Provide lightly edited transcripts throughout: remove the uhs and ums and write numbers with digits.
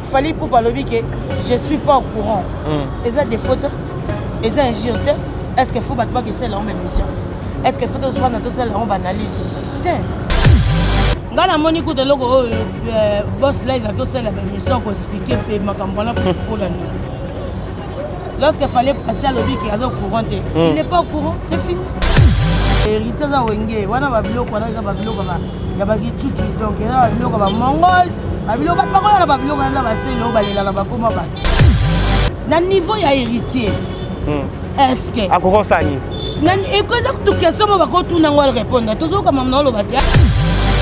fallait pour parler que je ne suis pas au courant. Et ça des photos, et ça un JT. Est-ce qu'il faut pas que c'est la même mission? Est-ce qu'il faut que ce soit notre seule analyse? Tiens. Dans la monnaie, quand le boss là, il a fait la mission pour expliquer ma campagne pour la nuit. Lorsqu'il fallait passer à l'objet qui est au courant, il n'est pas au courant, c'est fini. Héritier de Wenge, wana babilo kwa na babilo kama ya baki chuchu donc ya babilo kama mongol babilo ba babilo kana ba selo balela na bakoma ba na niveau ya héritier est-ce que akoko sani nani ekoza kutu question ba ko tuna ngwa répondre tozo kama mnalo ba dia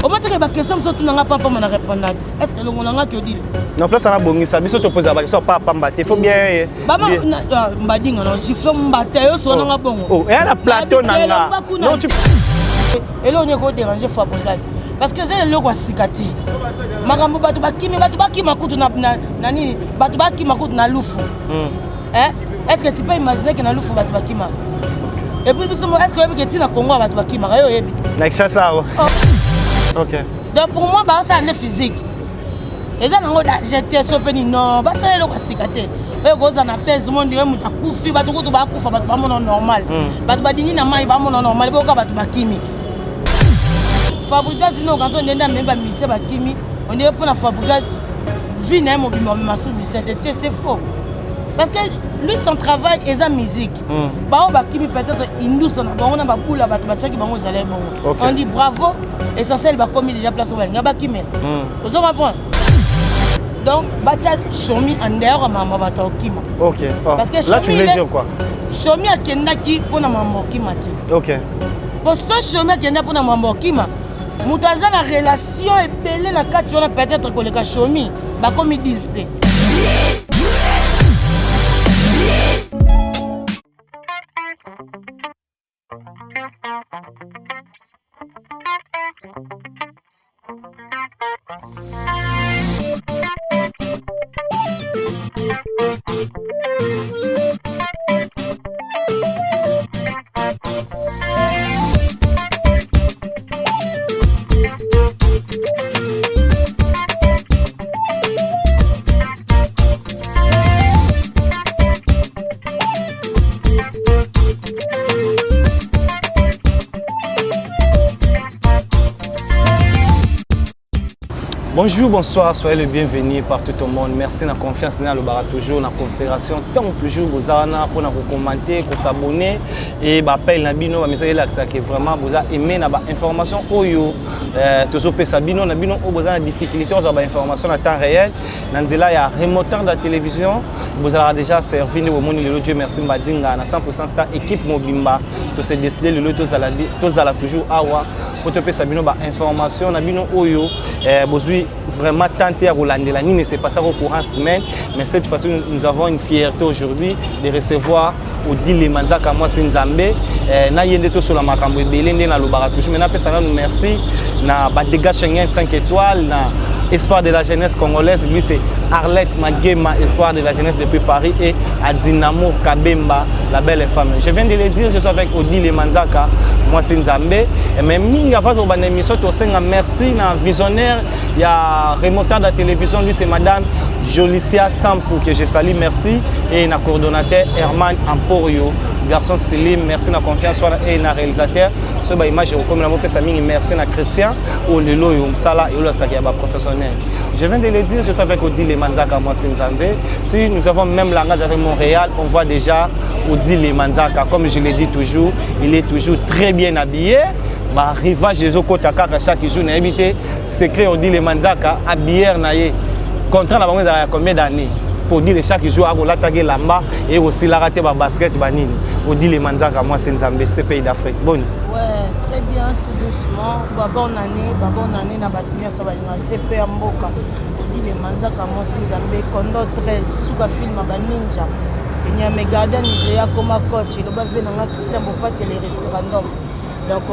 o mateke ba question so tuna nga papa mona répondre est-ce que longo nga ki odi na place na bongisa biso to poser ba question papa mbate faut bien baba mbadinga no jiflo mbate yo so nga bongo oh et na plateau nanga non tu et là on est ko déranger Fabregas parce que c'est le quoi sikati makambo batu bakima kutu na nani batu bakima kutu na lufu hein est-ce que tu peux imaginer que na lufu batu bakima et puis est-ce que tu na Congo batu bakima yo yebi na ça OK donc pour moi bah ça est physique et ça nango j'étais sopeni non bah ça le quoi sikati et goza na pèse monde yo muta kufi batu kutu ba kufa batu ba mono normal batu badingi na mai ba mono normal boka batu bakimi Fabregas non quand on est dans même ministère bakimi on est pour la Fabregas vie na mo bima masu c'était c'est faux parce que lui son travail est la musique ba bakimi peut-être indus na bango na bakula batu bachaki bango zale bon on dit bravo essentiel ba commis déjà place ba bakimi vous comprenez donc bacha chomi en dehors mama bata okima OK parce que là tu voulais dire quoi chomi akendaki pona mama okima te OK pour ça chomi akenda pona mama okima mutaza la relation epelé la carte on a peut-être que le kachomi ba comme ils disent. Bonjour, bonsoir, soyez le bienvenu partout au monde. Merci de la confiance, dans le bar toujours, dans la considération. Tant toujours, vous avez pour nous commenter, pour s'abonner et appel Nabino, va message là que vraiment vous avez aimé la information oyo toujours Sabino Nabino vous avez des difficultés aux informations en temps réel. Nanzela il y a remoteur de la télévision, vous avez déjà servi au monde le Dieu merci Mbadinga na 100% star équipe Mobimba. Tout s'est décidé le lot tous à la toujours awa pour te Sabino ba information Nabino oyo besoin vraiment tenté à Rolandé la ne s'est passé au courant semaine mais cette fois-ci nous avons une fierté aujourd'hui de recevoir Odile Manzaka moi Nzambe na yende to sur la makambo ebelende na lobara toujours maintenant pesa nous merci na Badega Schengen 5 étoiles na espoir de la jeunesse congolaise lui c'est Arlette Magema espoir de la jeunesse depuis Paris et à Dinamo Kabemba la belle femme je viens de le dire je suis avec Odile Manzaka moi c'est Nzambe et même mingi avant de la émission to senga merci na visionnaire il y a remontant de la télévision lui c'est madame Jolicia Sampou que je salue merci et na coordonnateur Herman Emporio garçon Selim merci na confiance et na réalisateur sur ba image comme la mopesa mingi merci na Christian ou le loyo msala et le sakia ba professionnel je viens de le dire je suis avec Odile Manzaka moi c'est Nzambe si nous avons même langage avec Montréal on voit déjà Odile Manzaka comme je l'ai dit toujours il est toujours très bien habillé ba rivage des okotaka chaque jour na éviter secret Odile Manzaka habillé na ye contrat la banque a combien d'années pour dire chaque jour à l'attaquer lamba et aussi la rater basket banine Odile Manzaka moi c'est Nzambe ce pays d'Afrique bonne ouais très bien tout doucement bonne année na batumia ça va na CP Mboka Odile Manzaka moi c'est Nzambe Kondo 13 suka film ba ninja Nyame Garden Nigeria comme coach il va venir na Christian Bopat les référendums donc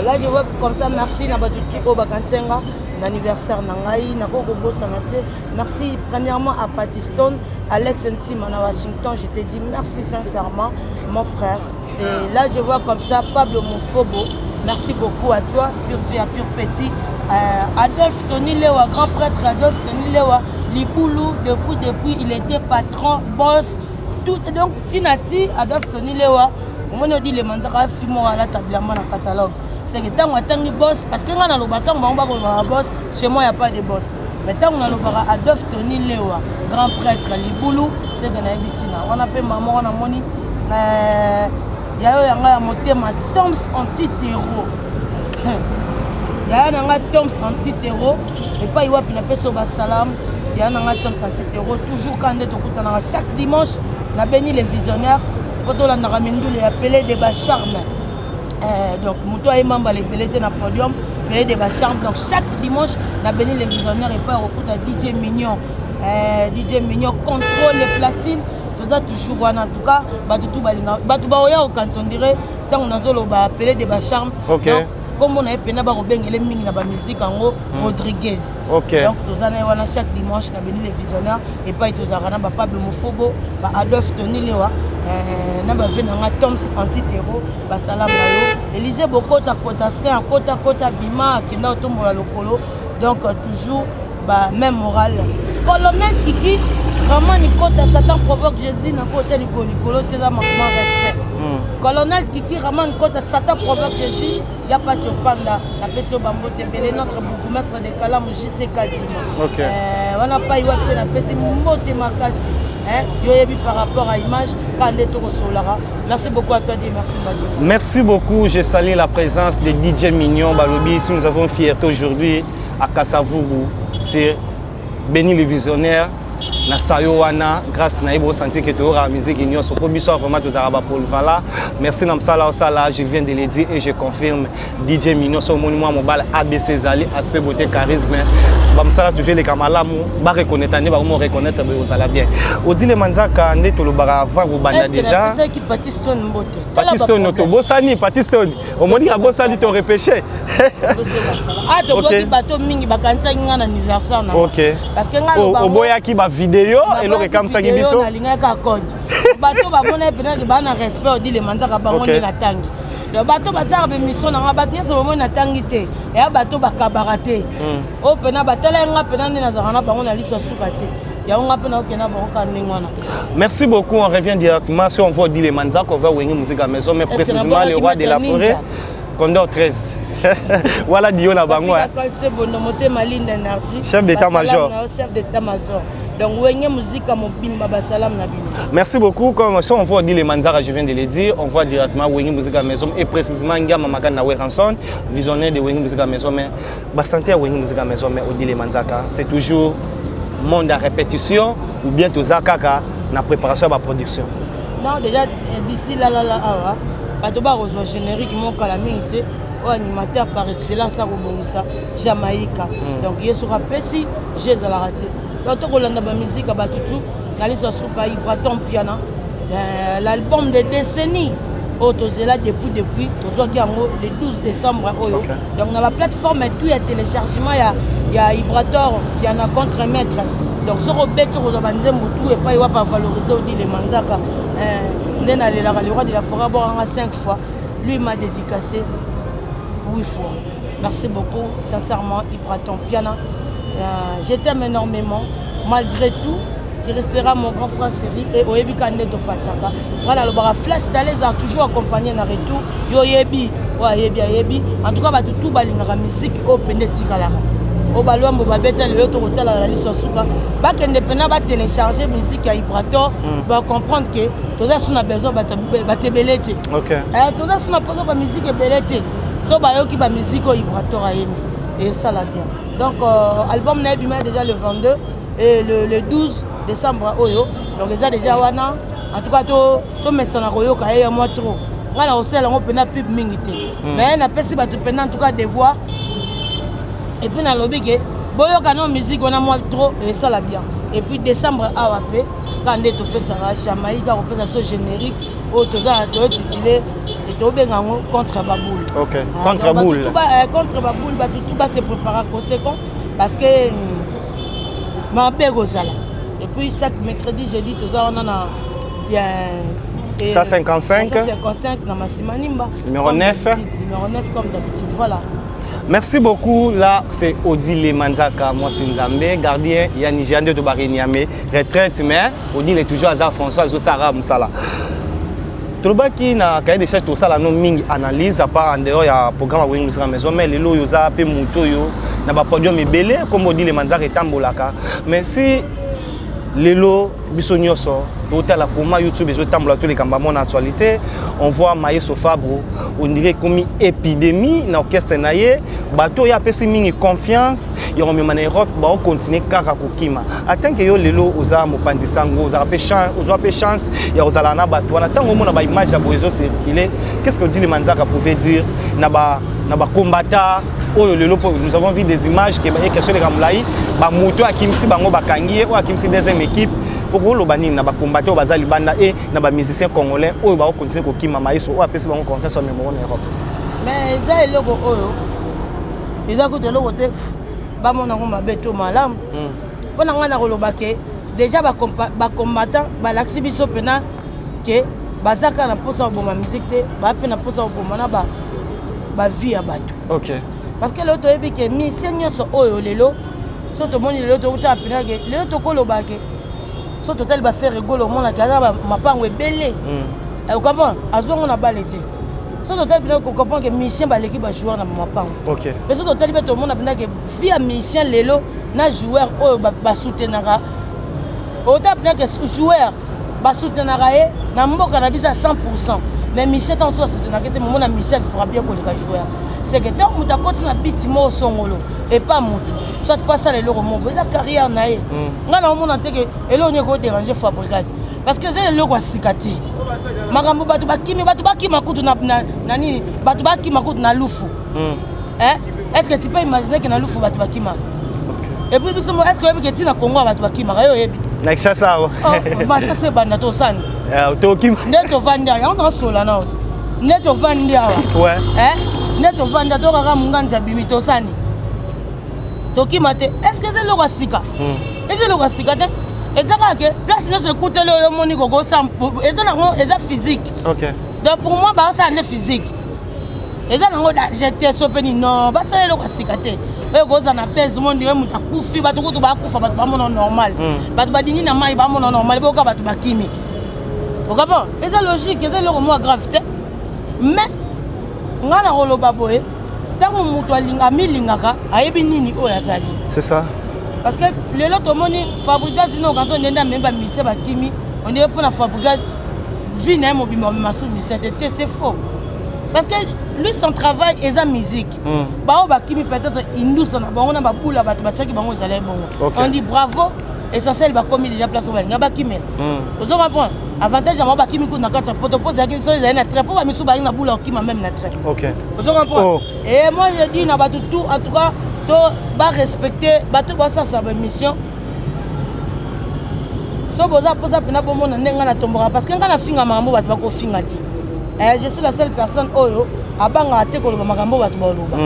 là je vois comme ça merci na batuki au Bakantenga l'anniversaire nangai na koko bosana te merci premièrement à Patistone Alex Ntima à Washington je te dis merci sincèrement mon frère et là je vois comme ça Pablo Mofobo merci beaucoup à toi pur vie à pur petit Adolphe Tony Lewa grand prêtre Adolphe Tony Lewa Liboulou, depuis, il était patron, boss, tout. Et donc, Tinati, Adolphe Tony Lewa, on dit les mandats filmés à la table de catalogue. C'est que tant que boss, parce que quand on a le bâton, on va avoir un boss, chez moi, il n'y a pas de boss. Mais tant qu'on a le bar Adolphe Tony Lewa, grand prêtre, Liboulou, c'est que on a fait maman, on a moni. Il y a un thème Toms anti-terreau. Il y a un Toms anti-terreau. Et pas y avoir une personne salam. Il y a un Toms anti-terreau. Toujours quand on est chaque dimanche, on a béni les visionnaires. Quand on a appelé des bacharmes. Donc, Mouto et Mamba les appelés dans le podium. Appelé des bacharmes. Donc, chaque dimanche, on a béni les visionnaires. Et pas au coup de DJ Mignon. DJ Mignon contrôle les platines. Toujours en tout cas, on dirait tant on a appelé des bacharmes. Comme on a appelé les musique en Rodriguez. Donc nous avons chaque dimanche les visionnaires et pas tous les Pablo Mofobo, Adolphe Tony Lewa, Toms anti-terreau, Salam Lalo, Élisée Bokota Kotaskin, Kota Bima, Kena Otombola Lokolo. Donc toujours même morale. Colonel Kiki. Vraiment, Nikota, Satan provoque Jésus, Nakota Nikolo, c'est là maintenant respect. Colonel Kiki, vraiment, Nikota, Satan provoque Jésus, il n'y a pas de panda. La personne Bambo, c'est belé, notre bourgmestre de Kalam, JC Kadima. On n'a pas eu la personne Moté Makasi. Par rapport à l'image, quand on est au Solara. Merci beaucoup à toi, merci Madi. Merci beaucoup, je salue la présence de DJ Mignon Balobi. Si nous avons fierté aujourd'hui à Kassavourou, c'est béni le visionnaire. Na sayo wana grâce na ibo sentir que tu auras musique union so ko biso vraiment tous araba pour le vala. Merci na msala osala, je viens de le dire et je confirme DJ Mignon so monument mobile ABC Zali aspect beauté charisme. Ba msala toujours les kamalamu ba reconnaître ne ba mo reconnaître ba osala bien. Odile Manzaka nde to lo bara avant ko banda déjà. C'est qui Patistone Mbote. Patistone to bosani Patistone. Au moni ka bosani to repêché. Ah to boti bateau mingi bakanta ngana anniversaire na. OK. Parce que ngalo boya ki ba vidéo et le comme ça gibiso na linga ka code bato ba mona pena ke ba na respect dit les manzaka ba mona na tangi le bato ba tar be mission na bato so mona tangi te et bato ba kabarate o pena batala nga pena na zakana ba mona liso sukati ya nga pena okena ba ka ningwana. Merci beaucoup, on revient directement sur on va dire les manzaka on va wengi musique à maison mais précisément le roi de la forêt Condor 13. Voilà Dio na bango. C'est bon moté maline d'énergie. Chef d'état-major. Chef d'état-major. Donc, merci beaucoup. Comme ça, on voit dire les Manzara, je viens de le dire. On voit directement Wengi Musique à Maison et précisément Ngama Makana Weranson, visionnaire de Wengi Musique à Maison. Mais santé à Wengi Musique à Maison, mais on dit les Manzaka, c'est toujours monde à répétition ou bien tout ça, la préparation de la production. Non, déjà d'ici là, Batoba reçoit générique, mon calamité, animateur par excellence à Robonissa, Jamaïca. Donc, il sera précis, j'ai la raté. Musique à Batutu, l'album de décennies. Depuis le 12 décembre. Donc, dans la plateforme, il y a téléchargement, il y a Ibrator, il y en a contre-maître. Donc, ce rebelle, il n'y a pas valoriser les Manzaka. Le roi de la forêt, 5 fois. Lui m'a dédicacé 8 fois. Merci beaucoup, sincèrement, Ibraton Piana. Je t'aime énormément. Malgré tout, tu resteras mon grand frère chéri et Oyebi Kande de Pachaka. Voilà, le bar Flash Dalez a toujours accompagné dans le retour. Yoyebi, Oyebi. En tout cas, tout la musique au Penetikala. Au Baloua Mobabeta, le autre hôtel à la liste Souka. Bac indépendant va télécharger musique à Ibrator. Va comprendre que tout ça, on a besoin de belleté. Ok. Tout ça, on a besoin de musique et belleté. So bayo qui va musique au Ibrator à aimer. Et ça l'a bien. Donc, album n'est déjà le 22 et le 12 décembre Oyo. Donc, ça déjà wana. En tout cas, tout mes scénarios quand il y a moi trop. Moi là aussi, on peut na pub mingité. Mais na pesi ba tu peux en tout cas des voix. Et puis na lobby que boyo kana musique on a moi trop et ça l'a bien. Et puis décembre AWP quand on est topé ça va Jamaïque on fait ça générique au toza to titulé et to bengango contre Baboul. OK. Contre Baboul. Contre Baboul ba tout ba se préparer conséquent parce que ma bégo ça là. Depuis chaque mercredi jeudi toza on a bien 155 dans ma Simanimba. Numéro 9 comme d'habitude voilà. Merci beaucoup. Là, c'est Odile Manzaka, moi c'est Nzambe, gardien, il y a Nigérian de Tobari Niamey, retraite, mais Odile est toujours à François Zosara Moussala. Tolobaki na cahier de charge tout ça la non ming analyse à part en dehors il y a programme à Musique maison mais les lots yoza pe muto yo na ba podium ebele comme Odile Manzaka etambolaka mais si les lots bisonyoso hôtel la pour YouTube et tambola tous les cambamon en actualité on voit Maïso Fabro on dirait comme une épidémie dans l'orchestre naie bateau ya pesi mingi confiance y a même en Europe ba on continue kaka kokima attend que yo lelo oza mopandisango oza pe chance ya ozala na bateau na tango mona ba image ya bozo circuler qu'est-ce que Odile Manzaka pouvait dire na ba combattant oh lelo nous avons vu des images que ba question de Ramlaï ba moto akimsi bango bakangi ou akimsi deuxième équipe pour le bani na ba combattant baza libanda et na ba musicien congolais oyo ba continuer ko kima Maïso ou apesi bango confiance en mémoire en Europe mais ça est logo oyo eza ko de logo te ba mona ko mabeto malam pona ngana ko lobake déjà ba combattant ba laxi biso pena que bazaka na posa bo ma musique te ba pe na posa bo mana ba vie ya bato OK parce que l'autre est que musicien nyonso oyo lelo so to moni lelo to uta pena que lelo to ko lobake so total va faire rigolo mon akana mapango ebele vous comprenez azongo na balete so total bien ko comprendre que musicien ba l'équipe ba joueur na mapango OK mais so total bien tout le monde a bien que via musicien lelo na joueur oyo ba soutenaka autant bien que joueur ba soutenaka e na mboka na biso à 100% mais musicien tant so soutenaka te mon musicien fera bien pour les joueurs c'est que tant muta continue na bitimo songolo et pas mutu soit pas ça les loro mon sa carrière nae ngana on monte que elo ne ko déranger Fabregas parce que c'est le loko sikati makambo batu bakima kutu na nani batu bakima kutu na lufu hein est-ce que tu peux imaginer que na lufu batu bakima et puis est-ce que tu na Congo batu bakima yo yebi na ça ça bah ça c'est banda to sani to kim neto vandia ya on sola na auto neto vandia ouais hein neto vandia to kaka munganja bimi to sani Toki mate, est-ce que c'est le Rwasika? Est-ce que le Rwasika? Est-ce que place ne se coûte le moni gogo sans est physique. OK. Donc pour moi bah ça n'est physique. Est-ce que j'étais sopeni non, bah ça le Rwasika te. Et goza na pèse monde muta kufi ba to ko ba kufa ba mono normal. Ba to ba dini na mai ba mono normal ba ka ba to ba kimi. Vous comprenez? Et c'est logique, c'est le mot gravité. Mais ngana rolo baboye tango mutu alinga milingaka ayebi nini oyo azali c'est ça parce que lelo tomoni Fabregas no quand on ndenda memba mise bakimi on est pour na Fabregas vie na mobima masu c'était c'est faux parce que lui son travail est la musique ba o bakimi peut-être indusa na bango na babula bato bachaki bango ezala bongo on dit bravo essentiel ba komi déjà place ba bakimi vous comprenez avantage à moi bakimi ko na kata poto pose la question ils na très pour ba misu ba na bula okima même na très OK vous comprenez et moi je dis na bato tout en tout cas to ba respecter bato ba ça sa mission so boza posa pena bomo na ndenga na tombora parce que ngana finga mambo bato ba ko finga ti je suis la seule personne oyo abanga te ko lo makambo bato ba loba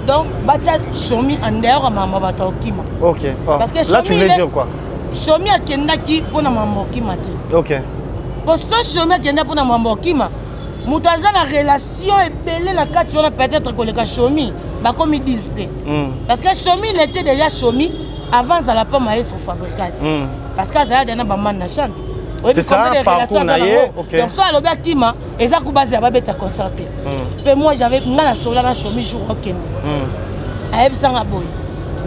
donc bacha chomi en dehors mambo bato okima OK parce que là tu veux dire quoi chomi akendaki pona mambo okima ti OK pour ce chemin qui est pour na mambo kima mutaza la relation est belle la kati on a peut-être que le chomi ba comme ils disent parce que chomi il était déjà chomi avant ça la pas maïs sur Fabregas parce que ça a ba man na chante c'est ça parcours naie OK donc soit le kima et ça ku base ya ba beta concerté mais moi j'avais ngana sola na chomi jour OK ayeb sanga boy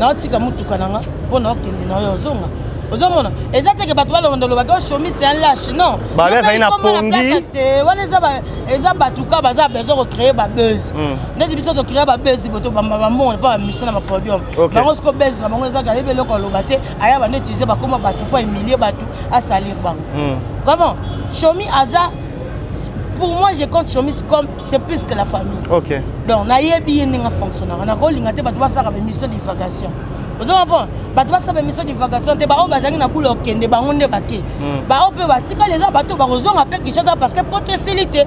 na otika mutuka nanga pona OK na yo zonga ozomona ezate ke bato balondolo bato chomi c'est un lâche non ba ça ina pongi wana eza batuka baza besoin de créer ba buzz ndeti biso to créer ba buzz boto bamba bambo pas mission na ba podium bango sko buzz na bango eza ka lebe loko lobate aya ba ndetiser ba koma batu pas humilier batu à salir bango comment chomi aza pour moi je compte chomi comme c'est plus que la famille OK donc na yebi yenga fonctionnaire na ko lingate bato ba saka ba mission divagation vous comprenez bato ba saba mission divagation te ba o bazangi na bula okende bango nde bake ba o pe batika les bato ba kozonga pe kichasa parce que poto esilite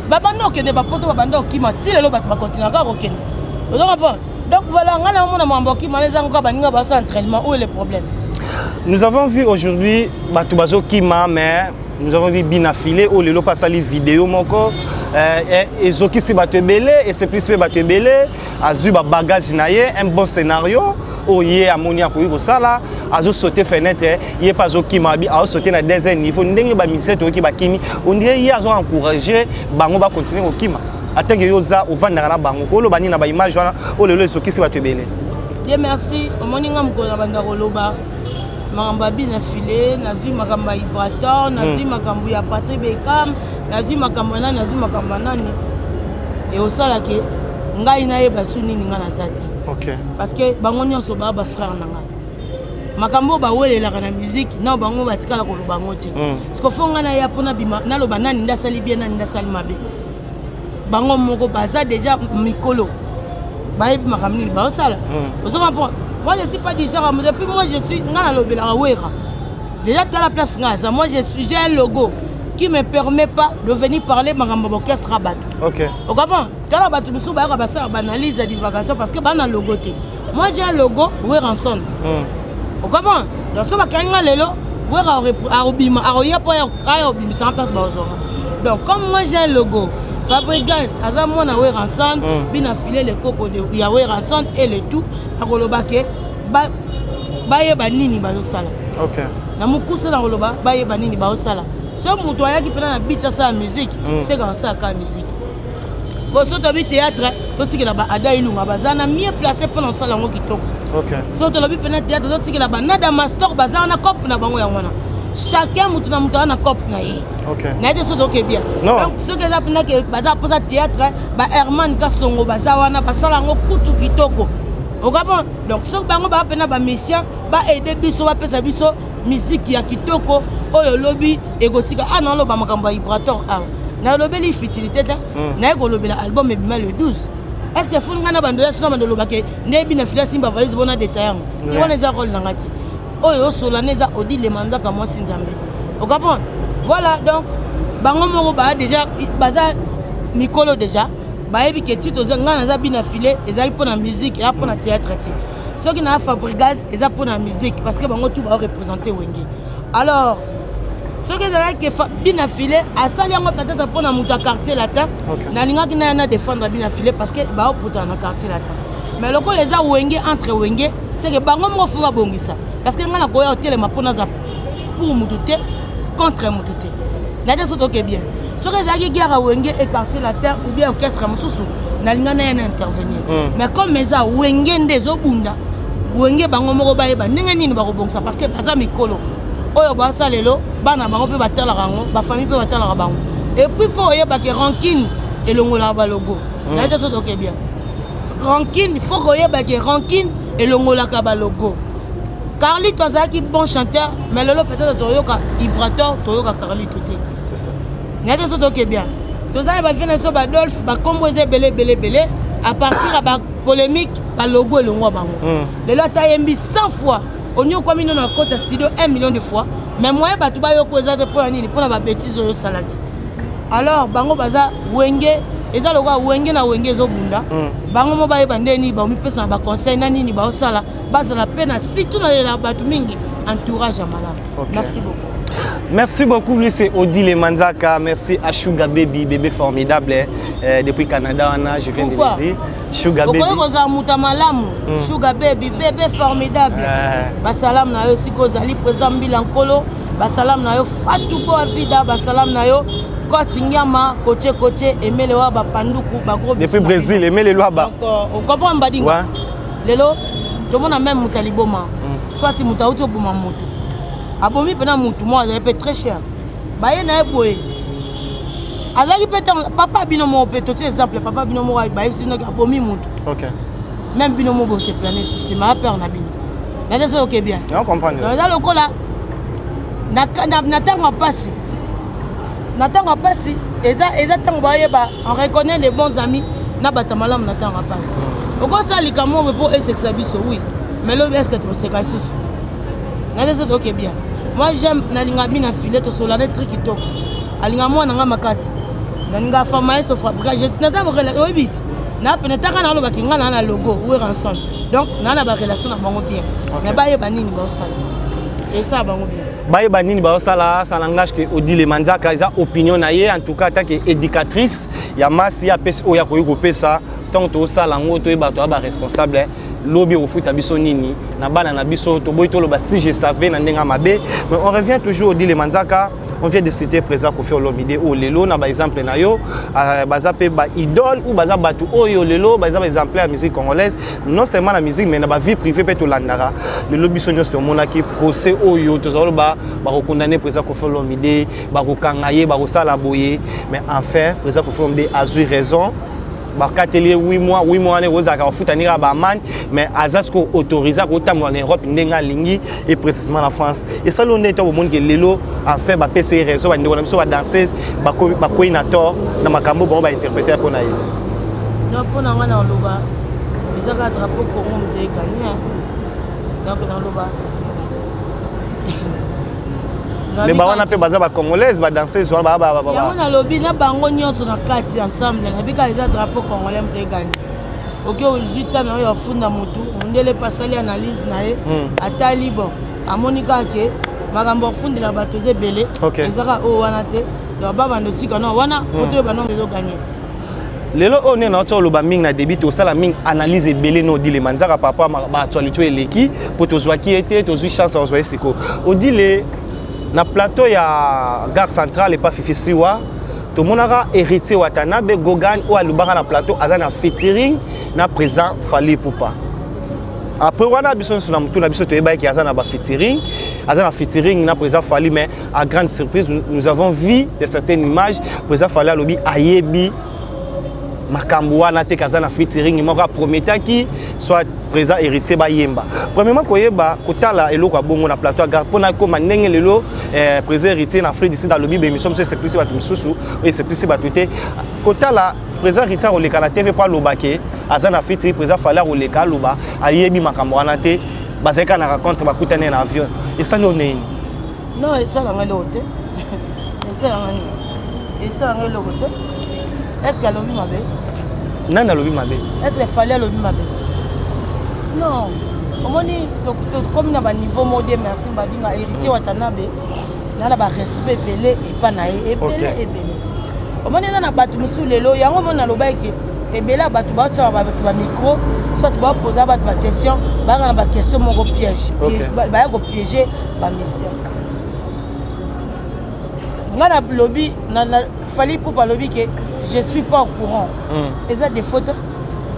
ba bando okende ba poto ba bando okima ti lelo bato ba continuer ka okende vous comprenez donc voilà ngana mona mambo okima les ngo ba ninga ba sa entraînement où est le problème nous avons vu aujourd'hui bato bazo kima mais nous avons vu Bina Filé, où le passe les vidéos, et Zoki si bat belé, et c'est plus bat belé, Azuba bagage naïe, un bon scénario, où il y a Amonia pour y ça, Azo sauter fenêtre, il n'y a pas Zoki Mabi, à sauter dans deuxième niveau, n'engue ba misette ou qui ba kimi, on dirait il y a encouragé, bango ba continuer au kima. Attends que yoza ou vendre la bango, ou le bani na ba image, ou le Zoki si bat belé. Dieu merci, au moninga mkona bandaro loba. Makamba Bina Filé, nazui makamba Ibrator, nazui makambu ya Patrick Bekam, nazui makambu nani, nazui makambu nani. Et au sala ke ngai na yeba suni ninga na zati. OK. Parce que bango nyonso ba frère nanga. Makambo ba welela kana musique, na bango batikala ko lobango te. Parce que fonga na ya pona bima na loba nani ndasali bien nani ndasali mabe. Bango moko baza déjà mikolo. Ba yebi makamni ba sala. Ozo comprendre. Moi je ne suis pas du genre, depuis moi je suis déjà à la place moi j'ai un logo qui ne me permet pas de venir parler de l'orchestre Rabat. OK. Au Gabon, quand la bateau nous analyse la divagation parce que bah un logo. Moi j'ai un logo Weranson. Au Gabon, donc ça va quand lelo donc comme moi j'ai un logo Fabrigas, Azamon a Weranson, Bina Filé les cocos de Weranson et le tout. Akolobake baye banini bazosala. OK. Na mukusa na koloba baye banini bazosala. So muto ayaki pena na beat sa musique, c'est comme ça ka musique. Pour so to bi théâtre, to tikela ba ada ilunga bazana mieux placé pendant ça lango kitoko. OK. So to lobi pena théâtre to tikela ba nada master bazana cop na bango ya wana. Chacun mutu na mutu na cop na ye. OK. Na de so to ke bien. Non. Donc ce que ça pena que baza pour ça théâtre, ba Herman Kasongo bazawana basala ngo kutu kitoko. Au Gabon, donc ce bango ba pena ba mission ba aider biso ba pesa biso musique ya kitoko oyo lobby egotika non lo ba makambo Ibrator na lobby li futilité na ko lobby album e bima le 12. Est-ce que fun ngana bando yaso na lo ba ke ne Bina Filé simba valise bona détail ngo wana za rôle ngati oyo solaneza odi le mandat ka moi sinzambe. Au Gabon, voilà donc bango moko ba déjà baza Nicolo déjà bayebi ke tito ngana za Bina Filé ezali pour la musique et pour la théâtre. Ceux qui na Fabrigas eza pour la musique parce que bango tout va représenter Wenge. Alors ceux qui ezali ke Bina Filé asali yango peut-être pour na muta quartier latin na linga ki na défendre Bina Filé parce que ba opota na quartier latin. Mais loko les a Wenge entre Wenge c'est que bango mo fuba bongisa parce que ngana koya hotel ma pona za pour mututé contre mututé. Na de soto ke bien. Ce que j'ai dit à Wenge et quartier la terre ou bien orchestre Moussou, n'a rien intervenir. Mais comme ça, Wenge des Obunda, Wenge bango moko baye ba ndenge nini ba robongsa parce que baza mikolo. Oyo ba salelo, bana bango pe batala rango, ba famille pe batala bango. Et puis faut yeba que rancune et longola ba logo. N'a de soto ke bien. Rancune, faut que yeba que rancune et longola ka ba logo. Carlito azaki bon chanteur, mais lelo peut-être toyoka Ibrator, toyoka Carlito te. C'est ça. N'a de soto ke bien. Tous ça va finir sur Badolf, ba composer belé à partir de la polémique ba logo et le ngwa bango. Le lot a 100 fois. On y a comme dans notre compte studio 1 million de fois. Mais moi ba tout ba yo causer de pour nini pour na ba bêtise yo salade. Alors bango baza Wenge, eza logo Wenge na Wenge zo bunda. Bango mo ba yeba ndeni ba mi pesa ba conseil na nini ba osala, baza la peine surtout na la batu mingi entourage à malade. Merci beaucoup. Merci beaucoup, lui c'est Odile Manzaka. Merci à Sugar Baby, bébé formidable depuis Canada. Je viens de le dire. Sugar Baby. Sugar Baby, bébé formidable. Basalam na yo Sikozali, président Bilankolo. Basalam na yo Fatou Boavida. Basalam na yo Kotinyama, Koche, Emele Waba Panduku, Bagro. Depuis Brésil, Emele Waba. On comprend Mbadinga. Lelo, tout le monde a même Moutaliboma. Soit tu Moutaouto Boumamoto. Abomi pena mutu moi ça peut très cher. Baye na boye. Azali peut papa binomo peut tout exemple papa binomo baye sino abomi mutu. OK. Même binomo bo se planer système a peur na bino. Na de ça OK bien. On comprend. Dans le cola na tanga passi. Na tanga passi eza tanga baye ba on reconnaît les bons amis na batamalam na tanga passi. Pourquoi ça likamo pour sexabiso oui. Mais le est-ce que tu sais ka sous. Na de ça OK bien. Moi j'aime nalinga Bina Filé to solane truc kitoko. Alinga moi nanga makasi. Nalinga famaye so fabrique. Je na za relation obit. Na penetaka na lo bakinga na logo ou ensemble. Donc na ba relation na bango bien. Mais ba ye banini ba osala. Et ça bango bien. baye banini ba sala sa langage que Odile Manzaka eza opinion na ye en tout cas tant que éducatrice ya masi ya pesi oya ko yopesa tant to sala ngo to ba to ba responsable lobby au foot abiso nini na bana na biso to boy to lo ba si je savais na ndenga mabe mais on revient toujours Odile Manzaka. On vient de citer président Kofi Olomide ou lelo na ba exemple na yo baza pe ba idole ou baza batu oyo lelo baza ba exemple la musique congolaise non seulement la musique mais na ba vie privée pe to landara le lobby sonyo sto mona ki procès oyo to zalo ba condamner président Kofi Olomide ba kokangaye ba sala boye mais enfin président Kofi Olomide a eu raison. Bakatelier 8 mois ne rozaka futanira ba man mais azasko autorisé ko tamwa en Europe ndenga lingi et précisément en France et ça l'on est au monde que lelo en fait ba PC réseau ba ndeko na biso ba danseuse ba coordinateur na makambo ba interpréter ko na ye non pour na wana loba bizaka drapeau Congo mte gagner donc na loba les barons n'appellent pas ça congolaise, va danser sur la baba. Il y a un lobby, na bango nyonso na kati ensemble, na bika les drapeaux congolais mte gagner. Ok, aujourd'hui na yo funda mutu, ndele pasali analyse na ye, atali bon. Amonika ke makambo fundi la bato zebele, ezaka o wana te, na baba ndotika na wana, moto ba non bezo gagner. Lelo on est na tolo ba ming na débit to sala ming analyse belé no Odile Manzaka papa ba actualité eleki pour to zwa ki était to zwi chance on zwa siko. Odile na plateau ya gare centrale et pas Fifi Siwa to monaka héritier Watanabe Gogan ou alubaka na plateau azana featuring na présent Fally Ipupa. Après wana biso na mutu na biso to yeba ki azana ba featuring na présent Fally mais à grande surprise nous avons vu de certaines images présent Fally alobi ayebi makambo wana te kazana featuring moko promettant qui soit présent héritier ba yemba. Premièrement koyeba kotala eloko bongo na plateau gare pona ko manenge lelo présent héritier na Afrique d'ici dans le bibe émission c'est plus ba misusu et c'est plus ba tuté kotala présent héritier o leka na TV pa lobake azana featuring présent Fally o leka loba ayebi makambo wana te bazeka na rencontre ba kutane na avion et ça non non et ça va l'autre et ça va l'autre est-ce que lobby mabe non na lobby mabe est-ce que Fally lobby mabe non omoni to comme na ba niveau modé merci badinga héritier Watanabe na ba respect belé et pas na e belé omoni na batu musu lelo yango mona lobaki e belé batu ba tsa ba micro soit ba poser ba question ba na ba question moko piège ba ya ko piéger ba mission ngana lobby na Fally pour pas lobby que je suis pas au courant. Ils ont des photos,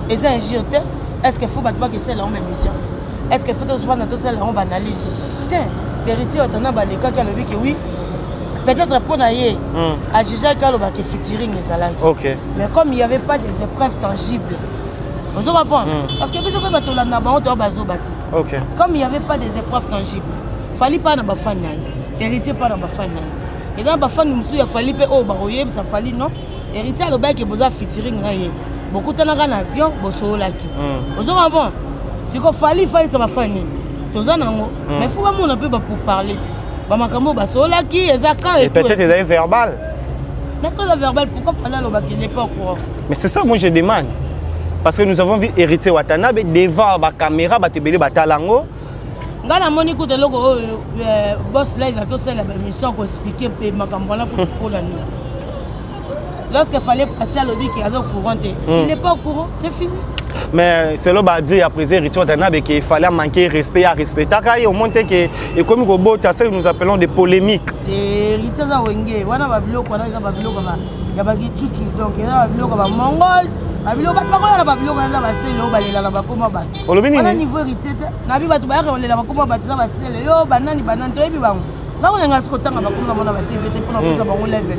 ils ont un JT. Est-ce qu'il faut pas que c'est la même mission? Est-ce qu'il faut que souvent dans celle là on analyse? Tiens, vérité on a les cas qui a dit que oui. Peut-être pour naïe à juger quand le bac featuring les salariés. OK. Mais comme il y avait pas des épreuves tangibles. On se comprend parce que besoin pas tout là na ba on bazo bati. OK. Comme il y avait pas des épreuves tangibles. Fallait pas na ba fan naïe. Héritier pas na ba fan naïe. Et dans ba fan musu ya Fally pe o ba oyeb ça Fally non. Héritier le bac est besoin featuring na ye. Beaucoup de gens en avion bosso laki. Ozo bon. Si ko Fally ça va faire nini. Toza nango. Mais faut pas mon un peu pour parler. Ba makambo bosso laki ezaka et peut-être des verbal. Mais ça le verbal pourquoi Fally le bac il n'est pas au courant. Mais c'est ça moi je demande. Parce que nous avons vu héritier Watanabe devant ba caméra ba tebele ba talango. Ngana moni ko de logo boss là il a tout ça la mission pour expliquer makambo là pour la nuit. Lorsqu'il fallait passer à l'objet qui est au courant, il n'est pas au courant, c'est fini. Mais c'est là que dit après héritier Watanabe qu'il fallait manquer respect à respecter. Au moins que comme robot, nous appelons des polémiques. Héritier za wenge, wana babilo ko na babilo ko ba ya ba kichuchu donc ya babilo ko ba mongol, babilo ba ko na babilo ko na ba selo balela na ba koma ba. Wana niveau héritier na bi batu ba ya olela ba koma ba na ba selo yo banani to ebi bango. Na ko nga siko tanga ba koma mona ba TV te pour na bango level.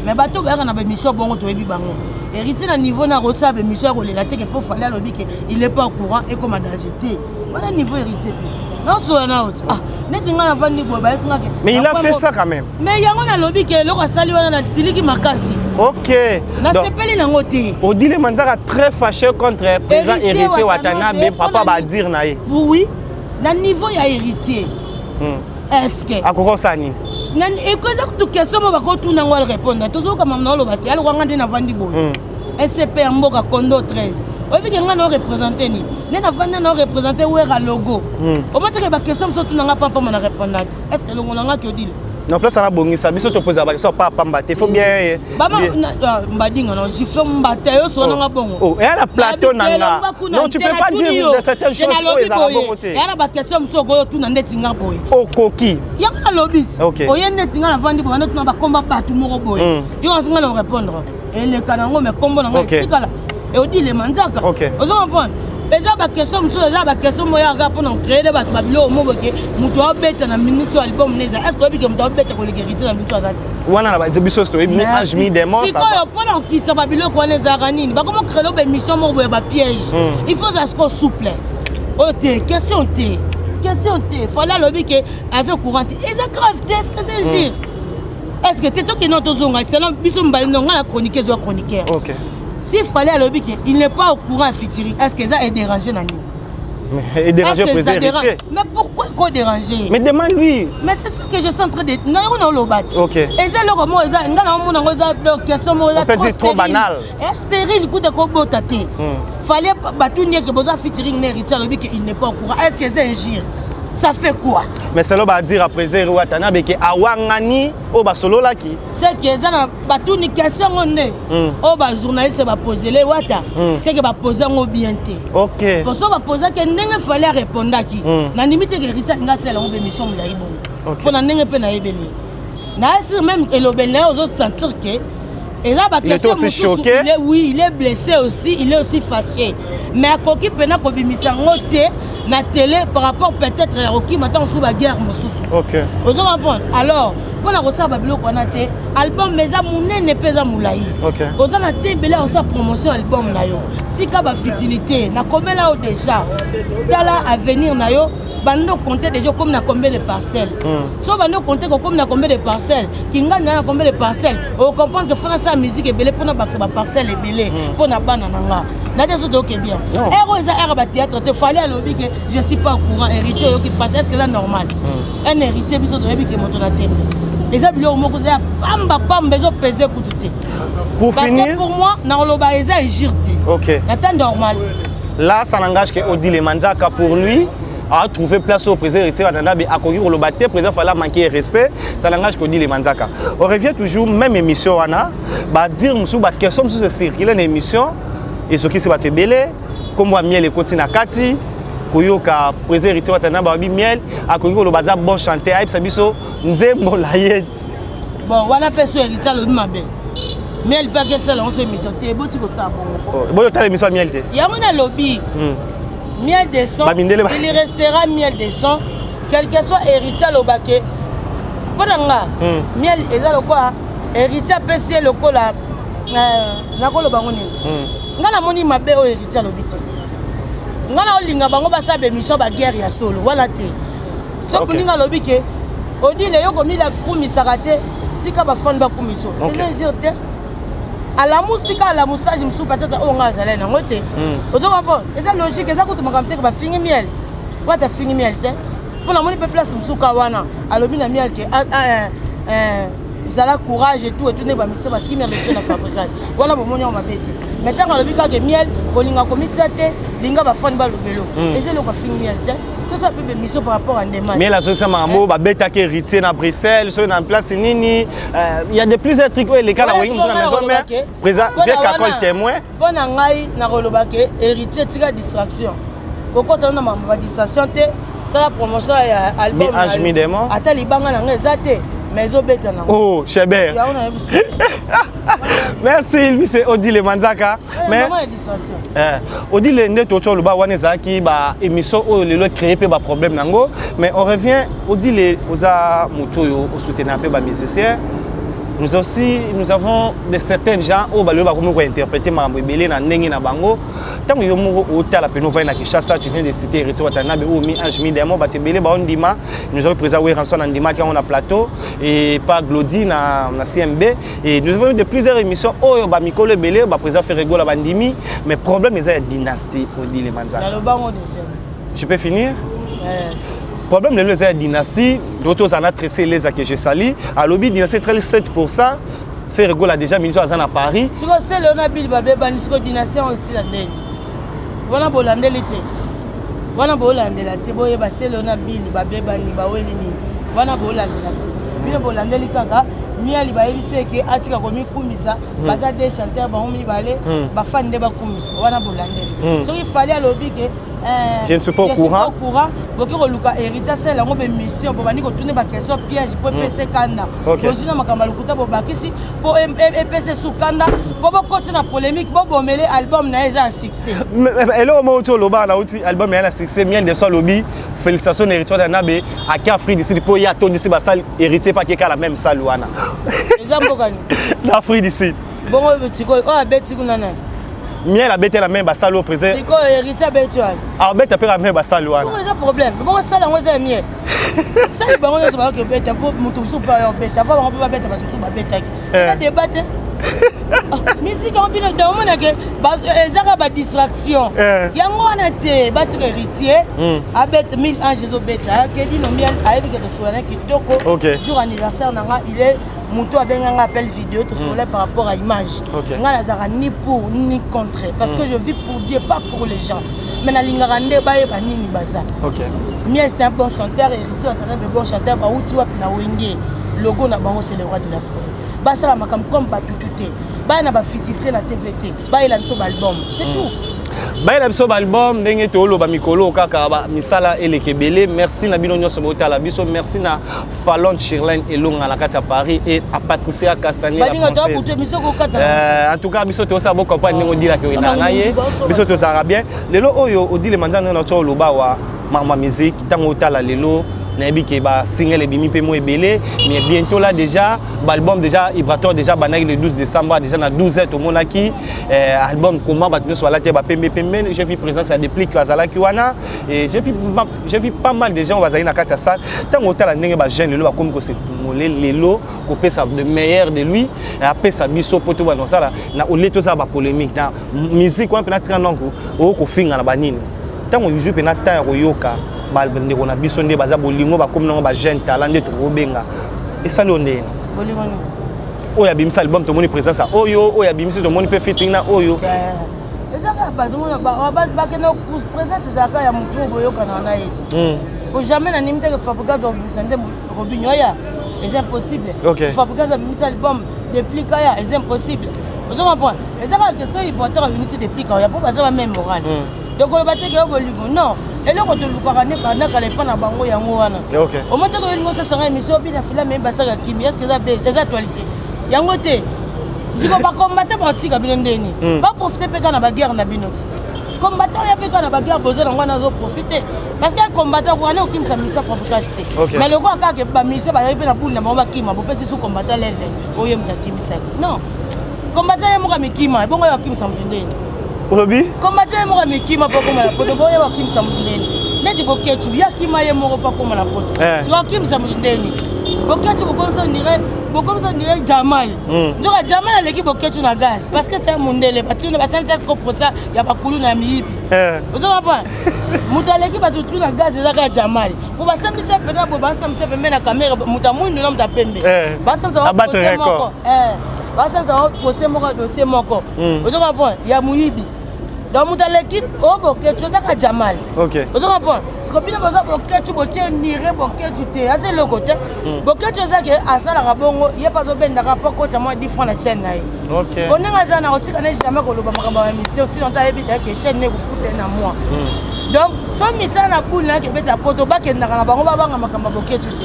Mais bateau ba na ba mission bongo to ebi bango. Héritier na niveau na resable mission ko lela te que pour Fally alobi que il est pas au courant et comme danger. Voilà niveau héritier. Non so na out. Ah, neti nga na vandi go ba esinga ke. Mais il a fait ça quand même. Mais yango na lobi que loko sali wana na siliki makasi. OK. Na sepeli na ngote. Odile Manzaka très fâché contre président héritier Watanabe papa ba dire na ye. Oui. Na niveau ya héritier. Est-ce que akokosani nani ekoza kutu question mo bako tuna ngwa répondre tozo kama mna lo bati aloko ngande na vandi boy SCP en Mboka Kondo 13. On veut que nous représenter ni. Nous avons représenté où est le logo. Au moins que la question surtout n'a pas pour me répondre. Est-ce que l'on a que dit? Non, place à la bonne, ça te pose la question pas pambaté. Faut bien. Maman, mbadi non, je fais mbaté yo so na bon. Oh, et la plateau nanga. Non, tu peux pas dire de certaines choses pour les arabes côté. Et la question so go tout na netinga boy. Oh coquille. Ya ka lobby. OK. Oye netinga na vandi ba na ba combat batu moko boy. Yo asinga na répondre. Et le kanango me combo na tikala. Et on dit les manzaka. Ozo comprendre. Eza ba question muso eza ba question moya ga pour créer des bato babilo mo boke muto abeta na minute album neza est-ce que muto abeta ko legérité na minute azati wana na ba biso story ni ajmi demo ça siko yo pona kitsa babilo ko neza kanini ba comment créer be mission mo boya ba piège il faut ça soit souple ote question te fallait lobby que azo courante eza grave est-ce que c'est gire est-ce que toi qui non tozonga c'est non biso mbali non na chroniqueur zo chroniqueur OK. S'il fallait à l'objet qu'il n'est pas au courant Fitiri, est-ce que ça est dérangé Nani? Et déranger le président. Mais pourquoi qu'on déranger? Mais demande-lui. Mais c'est ça que je suis en train de dire. Non, on a le bat. OK. Et c'est le moment où ils ont question trop banal. Est stérile coup de combo taté. Fallait batouner que besoin Fitiri n'hérite à l'objet qu'il n'est pas au courant. Est-ce que c'est un gire? Ça fait quoi? Mais c'est là va dire à présent Ouattana que awangani au basolo là qui. C'est que ça ba tout ni question on est. Oh ba journaliste va poser les wata. C'est que va poser en obienté. OK. Pour ça va poser que n'engue fallait répondre à qui. Na limite que rita nga c'est on émission la ino. Pour na n'engue pe na ebeli. Na c'est même que l'obelé aux autres sentir que et là ba question il est aussi choqué. Oui, il est blessé aussi, il est aussi fâché. Mais à koki pena ko bimisa ngote na télé par rapport peut-être à Rocky maintenant sous la guerre mosusu. OK. Vous comprenez? Alors, pour la recevoir babilo qu'on a té album meza mouné ne pesa moulayi. OK. Vous avez té belé on sa promotion album na yo. Si ka ba futilité na combien là déjà. Tala à venir na yo bando compter déjà comme na combien de parcelles. So bando compter comme na combien de parcelles. Kinga na combien de parcelles. On comprend que France sa musique est belé pour na ba parcelle est belé pour na bana nanga. Ok bien. Théâtre, il fallait à l'objet que je ne suis pas au courant. Héritier qui passe, est-ce que c'est normal? Un héritier, il faut que mon tonalité. Les amis, pour finir, parce que pour moi, OK. C'est normal. Là, ça n'engage que Odile Manzaka pour lui a trouvé place au président héritier à accueillir le bâtiment. Le président fallait manquer respect. Ça n'engage que Odile Manzaka. On revient toujours même émission Anna, dire monsieur question sur ce circuler une émission. Et ce qui s'est passé belé comme moi miel et continue à Kati koyoka président héritier watana babi miel akoki le bazar bon chanter aïe sabiso nzembo laye bon voilà personne héritier le mabe miel pas que seul on se mission té boti ko sa bon bon ta émission miel té ya mona lobby miel de son il restera miel de son quel que soit héritier le baké ponanga miel eza le quoi héritier PC le ko la na ko le bangoni ngana moni mabe o héritier lobité ngana olinga bango ba sabe mission ba guerre ya solo wala te so kuninga lobike odile yo komi la kumisakate tika ba fond ba kumiso les jirte ala musika ala musage musu peut-être o nga zala na ngote ozo ba eza logique eza kutu makamte ba fingi miel wata fingi miel te pona moni pe place musuka wana alobi na miel ke vous avez courage et tout ne ba mission ba kimia avec la fabrication voilà bon moni on m'a bête maintenant le bika que miel kolinga komitiate linga ba fond ba lobelo et c'est le ko fingi miel te tout ça peut mission par rapport à demande mais la société mambo ba bête qui héritier na Bruxelles sur en place nini il y a de plusieurs trucs les cas là oui nous na maison mais président vient qu'à témoin bon ngai na roloba ke héritier tika distraction kokota na mambo ba distraction te ça la promotion ya album ata libanga na ngezate oh, Chébert. Merci, lui c'est Odile Manzaka. Mais Odile Netocho Luba Wanezaki ba émission où le créé pe ba problème nango. Mais on revient Odile Oza Mutoyo au soutien pe ba musicien. Nous aussi nous avons de certains gens au balo ba comme interpréter mambo belé na ndenge na bango. Tant yo mo hôtel la peno va na Kinshasa tu viens de citer Héritier Watanabe ou mi Anjmi Demo ba te belé ba ondima nous avons présent oui rançon ndima qui on a plateau et pas Glody na CMB et nous avons eu de plusieurs émissions oh ba mikolo belé ba présent faire rigolo ba ndimi mais problème c'est la dynastie Odile Manzaka. Je peux finir? Problème de la dynastie, d'autres en a tressé les que je sali. À l'objet dynastie 37%, faire rigolo déjà minute à Paris. Si c'est Léona Bill Babeba, nous sommes dynastie aussi la dernière. Voilà pour l'andélité. Voilà pour l'andélité. Boye c'est Léona Bill Babeba ni bawe ni. Voilà pour l'andélité. Bien pour l'andélité kaka. Mia li bayebi se ke atika komi kumisa baza des chanteurs ba homi balé ba fan de ba kumisa wana bolandeli so il fallait alobi ke je ne suis pas au courant boki ko luka héritier c'est ngo be mission bo bani ko tourner ba question piège po PC kanda bozina makamba lukuta bo bakisi po PC sukanda bo koti na polémique bo bomele album na eza un succès hello mo to loba na uti album ya na succès mien de so lobi félicitations héritier d'Anabe à Afrique d'ici pour y a ton d'ici bastal héritier pas que la même salle wana l'Afrique d'ici. Bon, Betiko, oh, Betiko nana. Miel a bêté la même bassale au présent. C'est quoi héritier Betiko? Ah, bête a la même bassale. Bon, c'est un problème. Bon, ça, là, moi, c'est miel. Ça, le baron, c'est pas que bête, pour Moutoussou, pas bête, pas on peut pas bête, pas bête. Il y a des bêtes. Musique en pilote de monde que ezaka ba distraction yango wana te batire héritier abet 1000 ans Jésus beta ke di no miel ayebi ke soana kitoko jour anniversaire nanga il est muto abenga appel vidéo to soleil par rapport à image nga nazaka ni pour ni contre parce que je vis pour Dieu pas pour les gens mais na lingaka nde ba yeba nini baza miel c'est un bon chanteur héritier un bon chanteur ba uti wapi na wenge logo na bango c'est le roi de la forêt basala makam comme batututé ba na ba fitité na TVT ba ila biso album c'est tout ba ila biso album ndenge to lo ba mikolo kaka ba misala elekebele merci na bino nyonso botala biso merci na Fallon Chirlène elonga na kati ya Paris et à Patricia Castagnier la française en tout cas biso to sa bo comprendre ndenge odira ke na ye biso to zara bien lelo oyo odile manzana na to lo ba wa mama musique tango tala lelo nabi ke ba single ebimi pe mo ebele mais bientôt là déjà l'album déjà Ibrator déjà banaki le 12 décembre déjà na 12h to monaki album comment ba tino la te ba pembe j'ai vu présence à des plics azala ki wana et j'ai vu pas mal de gens bazali na kata salle tango tala ndenge ba jeune lelo ba comme ko se molé lelo ko pesa de meilleur de lui et après ça biso poto ba non ça là na oleto ça ba polémique na musique on peut na tranonko o ko finga na banini tango yuju pe na ta ko yoka balbende ko na biso nde baza bolingo ba comme na ba jeune talent de to benga et ça l'onde bolingo oya bimisa album to moni présence oyo oya bimisa to moni pe featuring na oyo ezaka ba to mona ba ke na présence ezaka ya mutu boyoka na nae ko jamais na nimte que Fabrice au bimisa Robinho ya c'est impossible Fabrice a bimisa album depuis kaya c'est impossible vous comprenez ezaka que so important a bimisa depuis kaya pour baza même moral donc on va te que bolingo non et là quand tu le connais pas na kale pa na bango yango wana au moment que lingo ça sanga émission bi na fila même basaka kimi est-ce que ça des actualités yango te si ko ba combattre ba tika bino ndeni ba profiter pe kana ba guerre na binoti combattre ya pe kana ba guerre bozo na ngwana zo profiter parce que combattre ko ana okimisa misa fabricité mais le quoi ka ke ba misa ba pe na bunda ba kima bo pe si combattre leve oye mta kimisa non combattre ya mo ka mikima bongo ya kimisa mtendeni Obi combattre mo ka mikima po ko mala poto boye wa kimisa mtendeni neti ko ketu ya kima ye mo ko pa ko mala poto si wa kimisa mtendeni boketu ko konso ndire bokomsa ndire Jamal ndoka Jamal aleki boketu na gaz parce que c'est un mondele battu na basensa ko posa ya bakulu na miyibi ozo pa mutu aleki batutu na gaz ezaka Jamal po basambisa pena po basambisa pembe na caméra mutu mundu na mutu pembe basambisa ko moko basambisa ko moko dossier moko ozo pa ya muyibi donc mutu aleki o boketu ezaka Jamal ozo pa parce que bien besoin boketu botie nire boketu te ase le côté boketu ezaka asala kabongo ye pas obenda ka poko ta moi 10 francs na chaîne na ye onenga za na otika na jamais ko loba makamba ya mission sinon ta yebi ke chaîne ne ko fouter na moi donc so mitsa na kuna ke beta poto bakenda na bango babanga makamba boketu te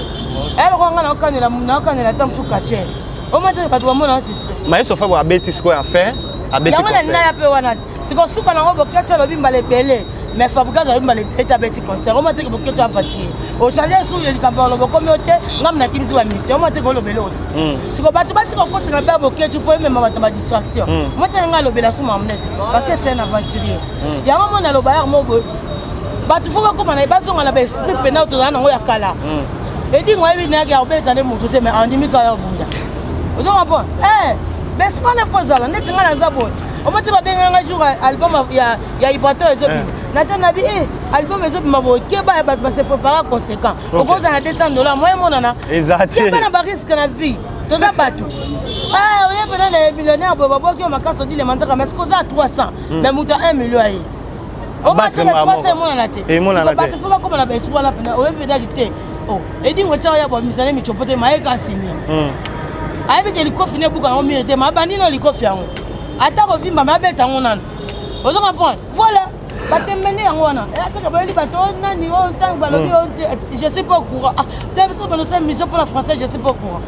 elle ko ngana okanela tamsu kache o mate ba to mona suspect mais so fa bo abeti sko en fait abeti ko na ya pe wana siko suka na boketu lobi mbale pele mais Fabrice a eu mal été petit concert. On m'a dit que tu as fatigué. Au chalet sous les campagnes, on comme yote, ngam na kimisi wa mission. On m'a dit que le bélo. Si vous battez bati ko côté na ba boké, tu peux même ma distraction. Moi tu nga lo bela sous ma monnaie parce que c'est un aventurier. Ya mo na lo ba mo bo. Ba tu faut ko na ba zo na ba esprit pena to na ngo ya kala. Et dit moi bi na ga obeta ne mutu te mais andimi ka ya bunda. Ozo ngapa bes pas na fozala net nga na zabot. On m'a dit que un jour album ya Ibrator ezobi natana bi album ezobi mabo keba ba se préparer conséquent au cause na $200 moi monana ezati keba na ba risque na vie toza bato oye pena na millionnaire boboboki makasi odile manzaka mais koza 300 mais muta 1 million aye omateka 300 emonana te bato fo bakomana baesprit wana pena oye pedaki te edingo tia oya bamisane michopo te mayeka asini ayebi ke likofi ne ebuka yango mine te mabandi no likofi yango ata kovimba mabeta yango nano ozo comprendre voilà batemene yango wana ataka bayeli bato nani ntango balobi je sais pas au courant biso balosa mission pour la française je sais pas au courant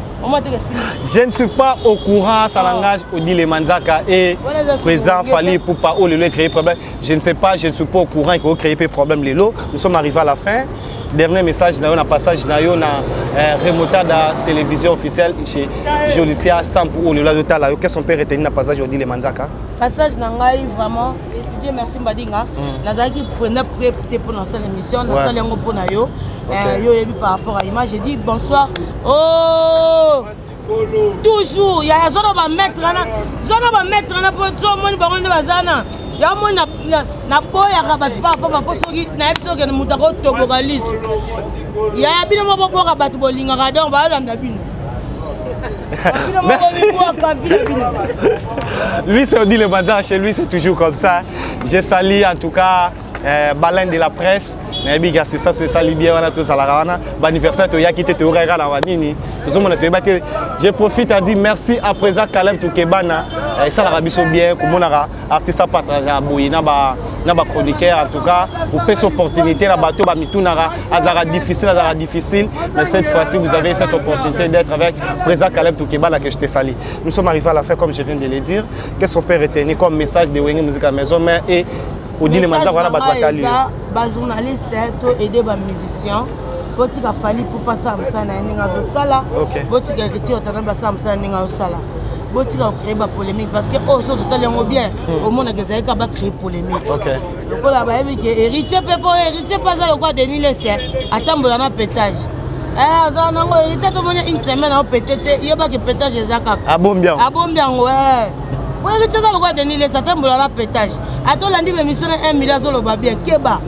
je ne suis pas au courant ça langage Odile Manzaka et président Fally Ipupa où le créé problème je ne sais pas je ne suis pas au courant qu'il a créé problème les lots nous sommes arrivés à la fin dernier message na passage na yo na remontada la télévision officielle chez Jolicia sans pour le lado tala qu'est-ce qu'on peut retenir na passage Odile Manzaka passage na ngai vraiment Dieu merci Mbadinga nazaki prenait prêt pour lancer l'émission na salle yango pour na yo yo yebi par rapport à image j'ai dit bonsoir toujours il y a zone ba mettre na pour tout monde ba ngone bazana ya mo na boya ka ba papa po soki na ebiso ke muta ko toko balisi ya bino mo boka batu bolinga ka donc ba landa bino bino mo boka vile bino. Lui c'est Odile Manzaka chez lui c'est toujours comme ça. Je salue en tout cas Baleine de la presse. C'est ça, c'est ça, bien, on a tous à la rana. Anniversaire, tu as quitté, tu aurais la vanini. Je profite à dire merci à présent Caleb Toukebana. Et ça, l'Arabie sont bien, comme on a artiste à partager à Bouyina, n'a chroniqueur en tout cas. Pour faire cette opportunité, la bateau, Azara difficile. Mais cette fois-ci, vous avez cette opportunité d'être avec présent Caleb Toukebana que je te salue. Nous sommes arrivés à la fin, comme je viens de le dire. Qu'est-ce qu'on peut retenir comme message de Wenge Musique à la maison et Odile Manzaka wana bato batali ba journaliste to aider ba musicien botika Fally Ipupa sa msana ninga zo sala botika retire tana ba sa msana ninga zo sala botika créer ba polémique parce que so total yango bien au monde que ça ka ba créer polémique donc là ba yebi ke héritier pas ça le quoi Denis Lessien atambola na pétage ça nango héritier to mona une semaine au pétété yeba ke pétage ezaka abombian ouais oui, c'est ça le roi Denis Lessien atambola na pétage ato landi émission 1 milliard zo lo ba bien keba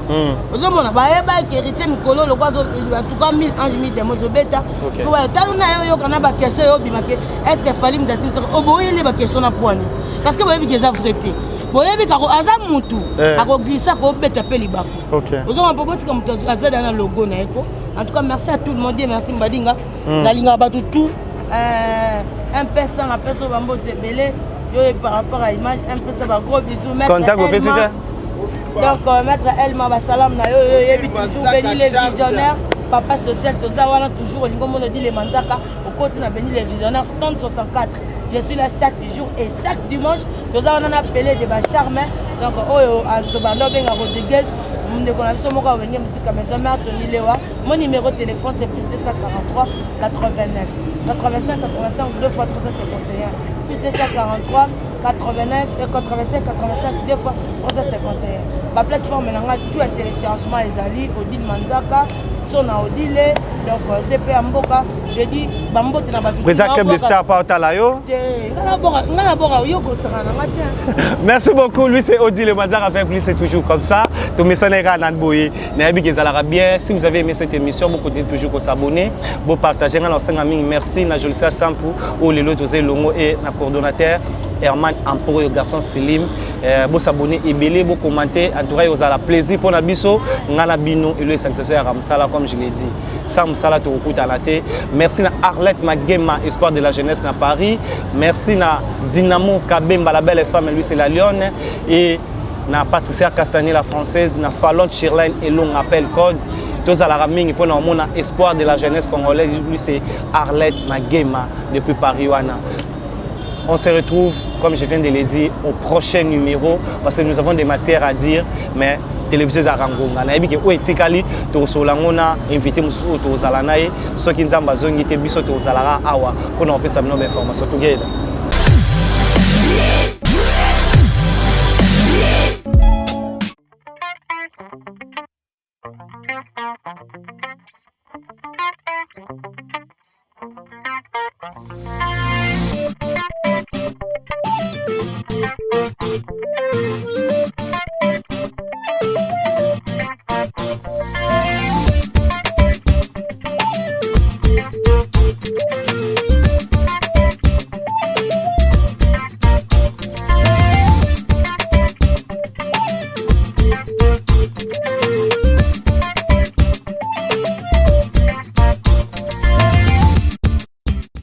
ozo mona ba yeba ke héritier mikolo le quoi en tout cas 1000 anges 1000 démons zo beta so ba taluna yo kana ba question yo bimake est-ce que Fally Mdasim so oboyele ba question na poani parce que boyebi ke za vraité boyebi ka ko aza mutu ako glissa ko beta pe libako ozo mona popo tika mutu azada na logo na eko en tout cas merci à tout le monde merci Mbadinga na linga ba tout un personne à personne ba mbote belé par rapport à l'image, un peu ça va gros bisous. Contact au président. Donc, maître Elma Bassalam, toujours béni les visionnaires. Papa social, toujours au niveau dit les Manzaka. Au continue à bénir les visionnaires. Stand 64. Je suis là chaque jour et chaque dimanche. Nous avons appelé des Bacharmins. Donc, Antobano Benga Rodriguez. Mon numéro de téléphone c'est plus 243 89 85 85 2 fois 351 plus 243 89 et 85 85 2 fois 351. Ma plateforme tout est téléchargement ezali Odile Manzaka sona Odile donc CP Amboka je dis bambo te na ba président club de star pa otala yo merci beaucoup lui c'est Odile Manzaka avec lui c'est toujours comme ça to mesonera nan boye na bi kezala bien si vous avez aimé cette émission vous continuez toujours à s'abonner vous partager na l'ensemble ami merci na Jolicia Sampu ou les autres longo et na coordonnateur Herman Amporo le garçon Selim vous s'abonner et belé vous commenter en tout cas vous avez plaisir pour na biso ngana bino et le sanctuaire Ramsala comme je l'ai dit Sam Sala to okuta na te merci na Arlette Magema espoir de la jeunesse na Paris merci na Dynamo Kabemba la belle femme lui c'est la lionne et na Patricia Castagnier la française na Fallon Chirlaine et long appel code tous à la raming pour nous mon espoir de la jeunesse congolaise lui c'est Arlette Magema depuis Paris wana. On se retrouve, comme je viens de le dire, au prochain numéro parce que nous avons des matières à dire, mais télévision à Rangonga. Na ebi ke o etikali to solangona invité musu to zalanaye soki nzamba zongi te biso to zalara awa pour nous pesa bino information together.